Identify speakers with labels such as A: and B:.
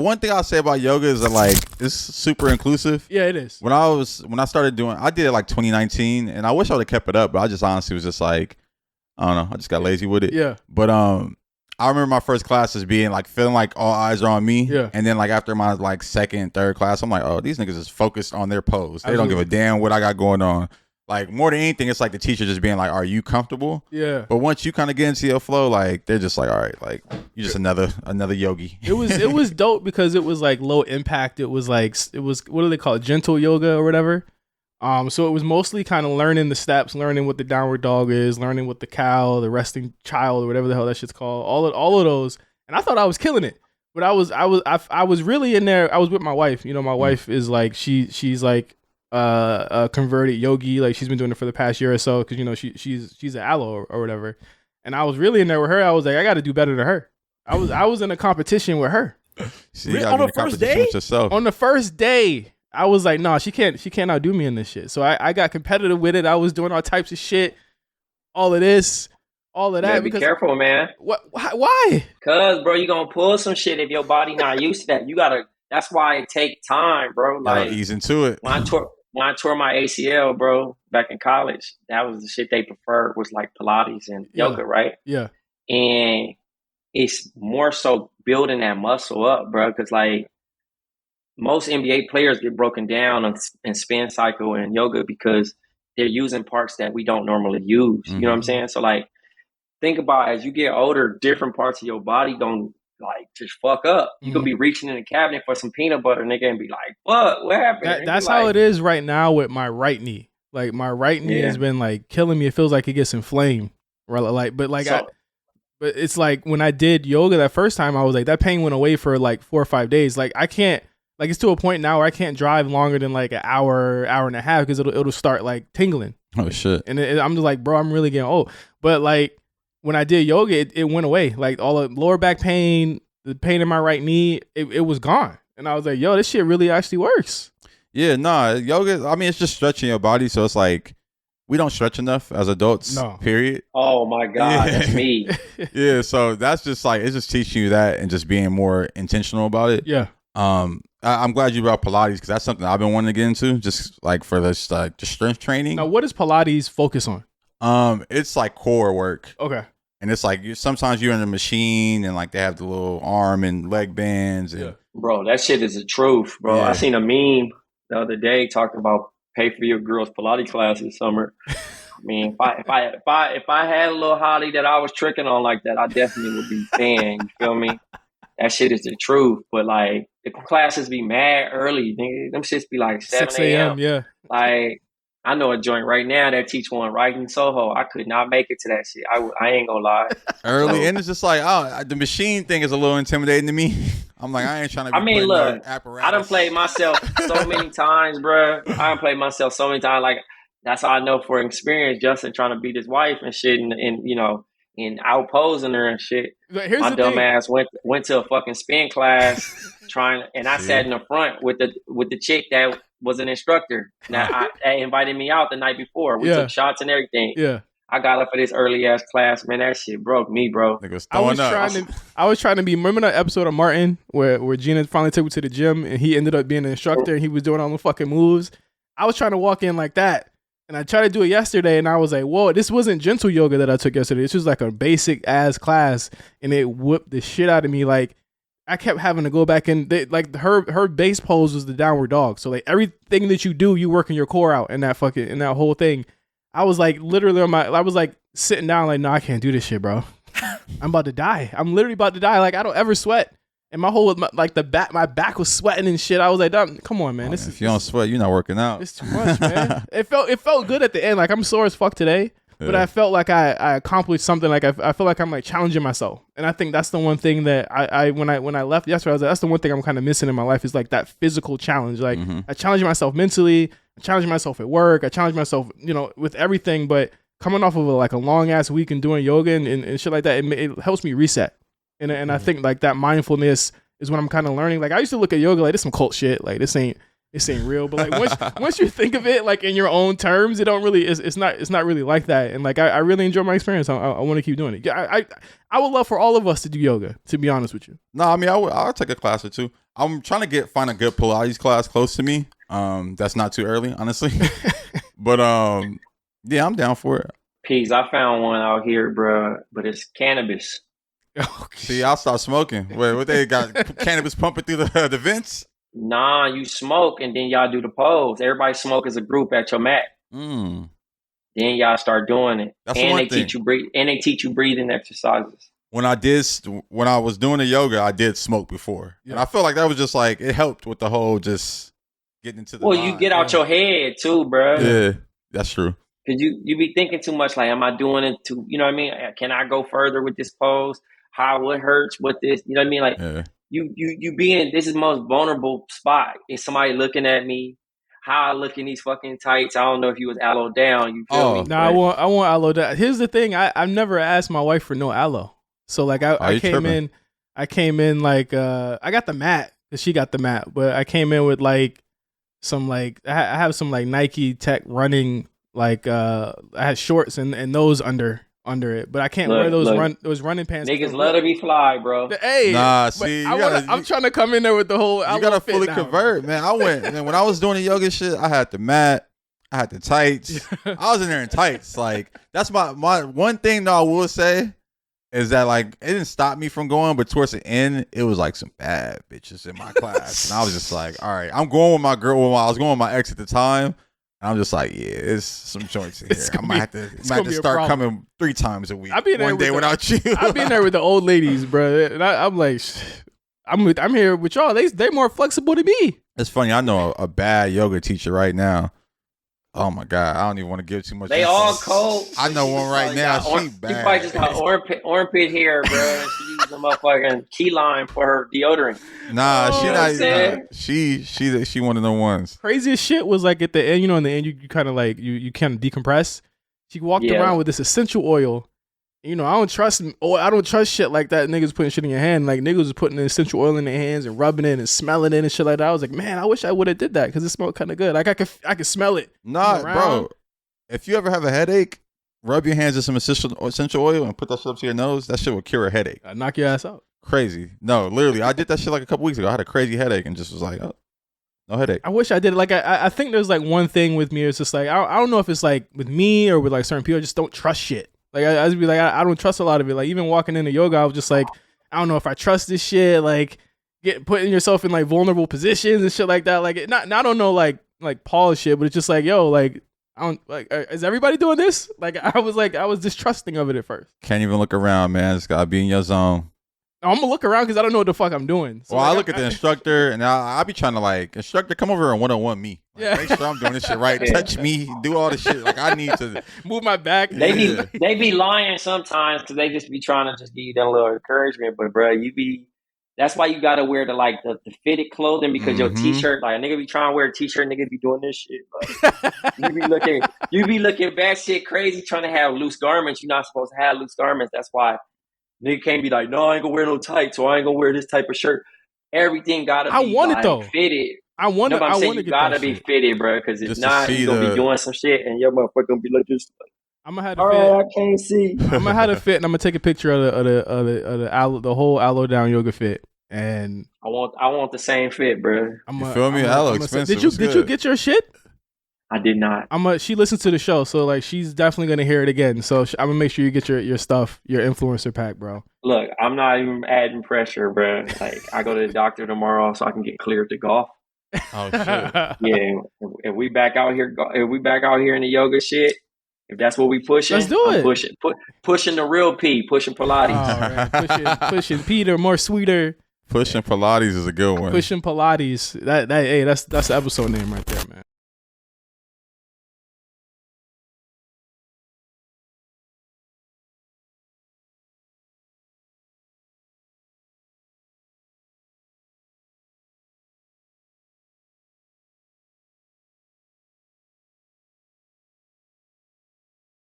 A: One thing I'll say about yoga is that like it's super inclusive.
B: Yeah, it is.
A: When I started doing, I did it like 2019, and I wish I would have kept it up, but I just honestly was just like, I don't know, I just got lazy with it.
B: Yeah.
A: But I remember my first classes being like feeling like all eyes are on me.
B: Yeah.
A: And then like after my like second, third class, I'm like, oh, these niggas is focused on their pose. They
B: Absolutely.
A: don't give a damn what I got going on. Like more than anything, it's like the teacher just being like, "Are you comfortable?"
B: Yeah.
A: But once you kind of get into your flow, like they're just like, "All right, like you're just another yogi."
B: It was dope because it was like low impact. It was what do they call it? Gentle yoga or whatever. So it was mostly kind of learning the steps, learning what the downward dog is, learning what the cow, the resting child, or whatever the hell that shit's called. All of those, and I thought I was killing it. But I was really in there. I was with my wife. You know, my wife is like she's like a converted yogi. Like she's been doing it for the past year or so because you know she's an aloe or whatever. And I was really in there with her. I was like, I got to do better than her. I was in a competition with her.
A: See,
B: on the first day. On the first day, I was like, no, she can't outdo me in this shit. So I got competitive with it. I was doing all types of shit, all of this, all of that.
C: Man, be careful, man.
B: What? Why?
C: Cause bro, you gonna pull some shit if your body not used to that. You gotta. That's why it take time, bro. Like
A: ease into it.
C: When I tore my ACL, bro, back in college, that was the shit they preferred was like Pilates and yoga, right?
B: Yeah.
C: And it's more so building that muscle up, bro. Cause like most NBA players get broken down in spin cycle and yoga because they're using parts that we don't normally use. You know what I'm saying? So like, think about as you get older, different parts of your body don't like just fuck up. You could be reaching in the cabinet for some peanut butter, nigga, and be like, what happened?
B: That's how it is right now with my right knee. Like my right knee has been like killing me. It feels like it gets inflamed. Right? But it's like when I did yoga that first time, I was like, that pain went away for like 4 or 5 days. Like I can't, like it's to a point now where I can't drive longer than like an hour and a half because it'll start like tingling.
A: Oh shit!
B: And I'm just like, bro, I'm really getting old. But like when I did yoga, it went away. Like all the lower back pain, the pain in my right knee, it was gone. And I was like, yo, this shit really actually works.
A: Yeah, nah, yoga. I mean, it's just stretching your body, so it's like we don't stretch enough as adults.
B: No.
A: Period.
C: Oh my god, that's me.
A: Yeah, so that's just like it's just teaching you that and just being more intentional about it.
B: Yeah.
A: I'm glad you brought Pilates because that's something I've been wanting to get into, just like for this like the strength training.
B: Now, what does Pilates focus on?
A: It's like core work.
B: Okay.
A: And it's like sometimes you're in a machine and like they have the little arm and leg bands. And,
C: Bro, that shit is the truth, bro.
A: Yeah.
C: I seen a meme the other day talking about pay for your girls' Pilates class this summer. I mean, if I had a little hottie that I was tricking on like that, I definitely would be paying. You feel me? That shit is the truth. But like, the classes be mad early, nigga. Them shits be like 7 a.m.
B: Yeah.
C: Like, I know a joint right now that teach one right in Soho. I could not make it to that shit. I ain't gonna lie.
A: Early, and it's just like, oh, the machine thing is a little intimidating to me. I'm like, I ain't trying to be
C: I mean, look,
A: apparatus.
C: I done played myself so many times, bro. I done played myself so many times. Like, that's how I know for experience, Justin trying to beat his wife and shit and you know, and outposing her and shit. My dumb ass went to a fucking spin class and I sat in the front with the chick that was an instructor. Now they invited me out the night before. We took shots and everything.
B: Yeah.
C: I got up for this early ass class, man. That shit broke me, bro.
B: I was trying to be. Remember that episode of Martin where Gina finally took me to the gym and he ended up being an instructor and he was doing all the fucking moves. I was trying to walk in like that, and I tried to do it yesterday, and I was like, "Whoa, this wasn't gentle yoga that I took yesterday. This was like a basic ass class, and it whooped the shit out of me. Like I kept having to go back and like her base pose was the downward dog. So like everything that you do, you working your core out in that whole thing." I was like literally I was like sitting down like, no, I can't do this shit, bro. I'm about to die. I'm literally about to die. Like I don't ever sweat. And my back was sweating and shit. I was like, come on, man.
A: If you don't sweat, you're not working out.
B: It's too much, man. It felt good at the end. Like I'm sore as fuck today. But I felt like I accomplished something. Like I feel like I'm like challenging myself. And I think that's the one thing that I when I left yesterday, I was like, that's the one thing I'm kind of missing in my life is like that physical challenge. Like I challenge myself mentally, I challenge myself at work, I challenge myself, you know, with everything. But coming off of a long ass week and doing yoga and shit like that, it helps me reset. And I think like that mindfulness is what I'm kind of learning. Like I used to look at yoga like this some cult shit. Like this ain't real. But like once you think of it like in your own terms, it don't really it's not really like that. And like I really enjoy my experience. I want to keep doing it. I would love for all of us to do yoga, to be honest with you.
A: No, I mean I'll take a class or two. I'm trying to find a good Pilates class close to me. That's not too early, honestly. But yeah, I'm down for it.
C: Peace. I found one out here, bro, but it's cannabis.
A: See, I'll start smoking. Wait, what they got? Cannabis pumping through the vents?
C: Nah, you smoke and then y'all do the pose. Everybody smoke as a group at your mat.
A: Mm.
C: Then y'all start doing it.
A: That's
C: and
A: one
C: they
A: thing.
C: teach you breathing exercises.
A: When I was doing the yoga, I did smoke before. Yeah. And I feel like that was just like, it helped with the whole just getting into the
C: Well,
A: mind.
C: you get out your head too, bro.
A: Yeah, that's true.
C: Because you be thinking too much, like, am I doing it too, you know what I mean? Can I go further with this pose? What hurts? What this, you know what I mean? Like, you be in, this is the most vulnerable spot. Is somebody looking at me? How I look in these fucking tights? I don't know if you was aloe down. You feel me?
B: No, I want aloe down. Here's the thing. I've never asked my wife for no aloe. So like I came in like I got the mat because she got the mat, but I came in with like some like I have some like Nike Tech running like I had shorts and those under it, but I can't wear those running pants.
C: Niggas love to be fly, bro.
B: Hey,
A: nah, see,
B: I'm trying to come in there with the whole.
A: You gotta fully convert, man. I went, man, when I was doing the yoga shit, I had the mat, I had the tights. I was in there in tights. Like that's my one thing though I will say is that like it didn't stop me from going, but towards the end, it was like some bad bitches in my class, and I was just like, all right, I'm going with my girl. I was going with my ex at the time. I'm just like, yeah, it's some joints in here. I might have to start coming 3 times a week. One day without you.
B: I've been there with the old ladies, bro. And I'm like, I'm here with y'all. They more flexible than me.
A: It's funny. I know a bad yoga teacher right now. Oh my God, I don't even want to give too much.
C: They all cold.
A: I know one right now. She bad.
C: She probably just got armpit hair, bro. She used the motherfucking key lime for her deodorant.
A: Nah, she one of the ones.
B: Craziest shit was like at the end. You know, in the end, you kind of like you kind of decompress. She walked around with this essential oil. You know, I don't trust shit like that. Niggas putting shit in your hand. Like niggas was putting the essential oil in their hands and rubbing it and smelling it and shit like that. I was like, man, I wish I would have did that because it smelled kind of good. Like I could smell it.
A: Nah, bro. If you ever have a headache, rub your hands in some essential oil and put that shit up to your nose. That shit will cure a headache.
B: Knock your ass out.
A: Crazy. No, literally, I did that shit like a couple weeks ago. I had a crazy headache and just was like, oh, no headache.
B: I wish I did it. Like I think there's like one thing with me. It's just like I don't know if it's like with me or with like certain people. I just don't trust shit. Like I just be like I don't trust a lot of it. Like even walking into yoga, I was just like I don't know if I trust this shit. Like putting yourself in like vulnerable positions and shit like that. Like I don't know like Paul shit, but it's just like yo like I don't like is everybody doing this? Like I was distrusting of it at first.
A: Can't even look around, man. Just gotta be in your zone.
B: I'm gonna look around because I don't know what the fuck I'm doing. So
A: well, I look at the instructor and I be trying to like instructor come over and 101 me. Like, make sure I'm doing this shit right. Touch me, do all the shit. Like I need to
B: move my back.
C: They be lying sometimes because they just be trying to just give you that little encouragement. But bro, that's why you gotta wear the fitted clothing because your t-shirt, like a nigga be trying to wear a t-shirt, niggas be doing this shit. Like, you be looking bad shit crazy trying to have loose garments. You're not supposed to have loose garments. That's why. Nigga can't be like, no, I ain't gonna wear no tights, or I ain't gonna wear this type of shirt. Everything gotta be fitted.
B: I want
C: to gotta be fitted, bro, because if not, you gonna be doing some shit, and your motherfucker gonna be like this.
B: I'm gonna have to fit.
C: I can't see.
B: I'm gonna have to fit, and I'm gonna take a picture of the whole aloe down yoga fit, and
C: I want the same fit, bro.
A: You feel me? Aloe expensive.
B: Did you get your shit?
C: I did not.
B: She listens to the show, so like she's definitely gonna hear it again. So I'm gonna make sure you get your stuff, your influencer pack, bro.
C: Look, I'm not even adding pressure, bro. Like I go to the doctor tomorrow so I can get cleared to golf.
A: Oh shit.
C: Yeah, if we back out here in the yoga shit, if that's what we pushing,
B: let's do it.
C: Pushing the real P, pushing Pilates.
B: Oh, right. pushing Peter, more sweeter.
A: Pushing Pilates is a good one.
B: Pushing Pilates. That's the episode name right there, man.